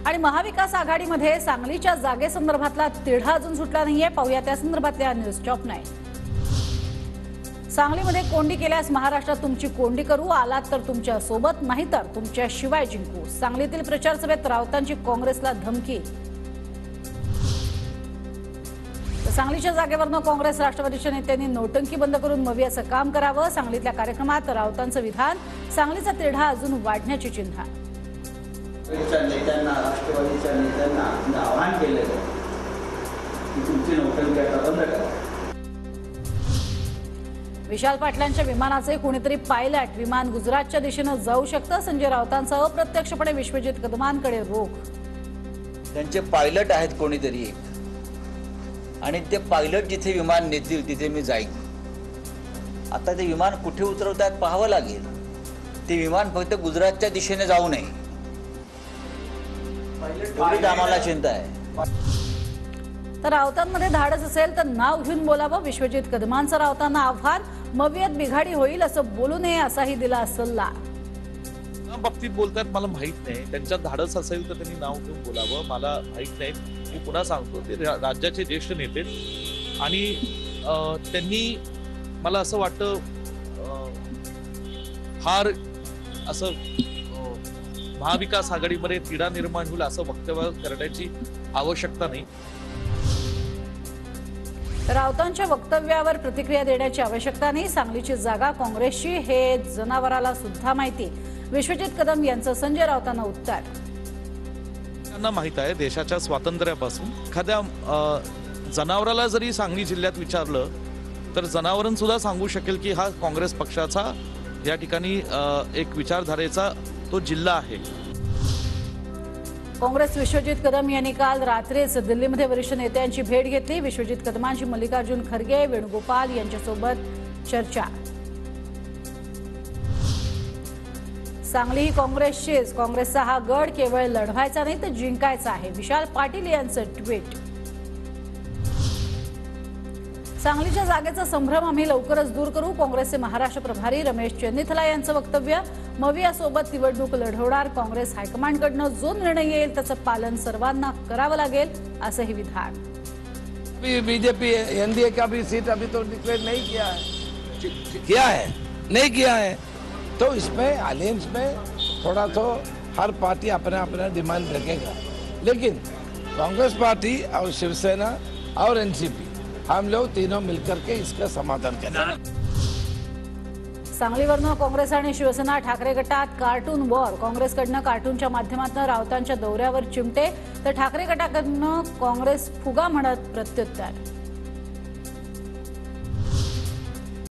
आणि महाविकास आघाडीमध्ये सांगलीच्या जागेसंदर्भातला तिढा अजून सुटला नाहीये। पाहूया त्या संदर्भातल्या न्यूज टॉप 9। सांगलीमध्ये कोंडी केल्यास महाराष्ट्रात तुमची कोंडी करू, आलात तर तुमच्या सोबत, नाही तर तुमच्या शिवाय जिंकू। सांगलीतील प्रचार सभेत राऊतांची काँग्रेसला धमकी। सांगलीच्या जागेवरनं काँग्रेस राष्ट्रवादीच्या नेत्यांनी नोटंकी बंद करून मवियाचं काम करावं। सांगलीतल्या कार्यक्रमात राऊतांचं विधान, सांगलीचा तिढा अजून वाढण्याची चिन्ह। नेत्यांना राष्ट्रवादीच्या नेत्यांना आवाहन केलेलं की तुमची नोटंकी आता बंद करा। विशाल पाटलांच्या विमानाचे कोणीतरी पायलट विमान गुजरातच्या दिशेने जाऊ शकतं। संजय राऊतांचा अप्रत्यक्षपणे विश्वजित कदमांकडे रोख। त्यांचे पायलट आहेत कोणीतरी एक, आणि ते पायलट जिथे विमान नेतील तिथे मी जाईन। आता ते विमान कुठे उतरवतात पाहावं लागेल। ते विमान फक्त गुजरातच्या दिशेने जाऊ नये एवढीच आम्हाला चिंता आहे। तर राऊतांमध्ये धाडस असेल तर नाव घेऊन बोलावं। विश्वजित कदमांचं राऊतांना आव्हान, मवियात बिघाडी होईल असं बोलू नये असाही दिला सल्ला। बाबतीत बोलतात मला माहित नाही, त्यांच्यात धाडस असेल तर त्यांनी नाव घेऊन बोलावं, मला माहित नाही। मी पुन्हा सांगतो ते राज्याचे ज्येष्ठ नेते आणि त्यांनी मला असं वाटतं फार असं महाविकास आघाडीमध्ये तिढा निर्माण होईल असं वक्तव्य करण्याची आवश्यकता नाही। राऊतांच्या वक्तव्यावर प्रतिक्रिया देण्याची आवश्यकता नाही। सांगलीची जागा काँग्रेसची हे जनावराला सुद्धा माहिती। विश्वजित कदम यांचं संजय राऊतांना उत्तर। त्यांना माहित आहे देशाच्या स्वातंत्र्यापासून एखाद्या जनावराला जरी सांगली जिल्ह्यात विचारलं तर जनावरं सुद्धा सांगू शकेल की हा काँग्रेस पक्षाचा या ठिकाणी एक विचारधारेचा तो जिल्हा आहे। काँग्रेस विश्वजित कदम यांनी काल रात्रीच दिल्लीमध्ये वरिष्ठ नेत्यांची भेट घेतली। विश्वजित कदमांची मल्लिकार्जुन खरगे, वेणुगोपाल यांच्यासोबत चर्चा। सांगली ही काँग्रेसचीच, काँग्रेसचा हा गड केवळ लढवायचा नाही तर जिंकायचा आहे। विशाल पाटील यांचं ट्विट। सांगलीच्या जागेचा संभ्रम आम्ही लवकरच दूर करू। काँग्रेसचे महाराष्ट्र प्रभारी रमेश चेन्नीथला यांचं वक्तव्य। मवियासोबत निवडणूक लढवणार काँग्रेस हायकमांडकडनं जो निर्णय येईल त्याचं पालन सर्वांना करावं लागेल असंही विधान। बीजेपी एनडीए का भी सीट अभी तो डिक्लेयर नहीं किया है तो इसमें अलायंस में थोड़ा तो हर पार्टी अपना अपना डिमांड रखेगा, लेकिन कांग्रेस पार्टी और शिवसेना और एनसीपी हम लोग तीनों मिलकर के इसका समाधान करेंगे। सांगलीवरनं काँग्रेस आणि शिवसेना ठाकरे गटात कार्टून वॉर। काँग्रेसकडनं कार्टूनच्या माध्यमातून राऊतांच्या दौऱ्यावर चिमटे तर ठाकरे गटाकडनं काँग्रेस फुगा म्हणत प्रत्युत्तर।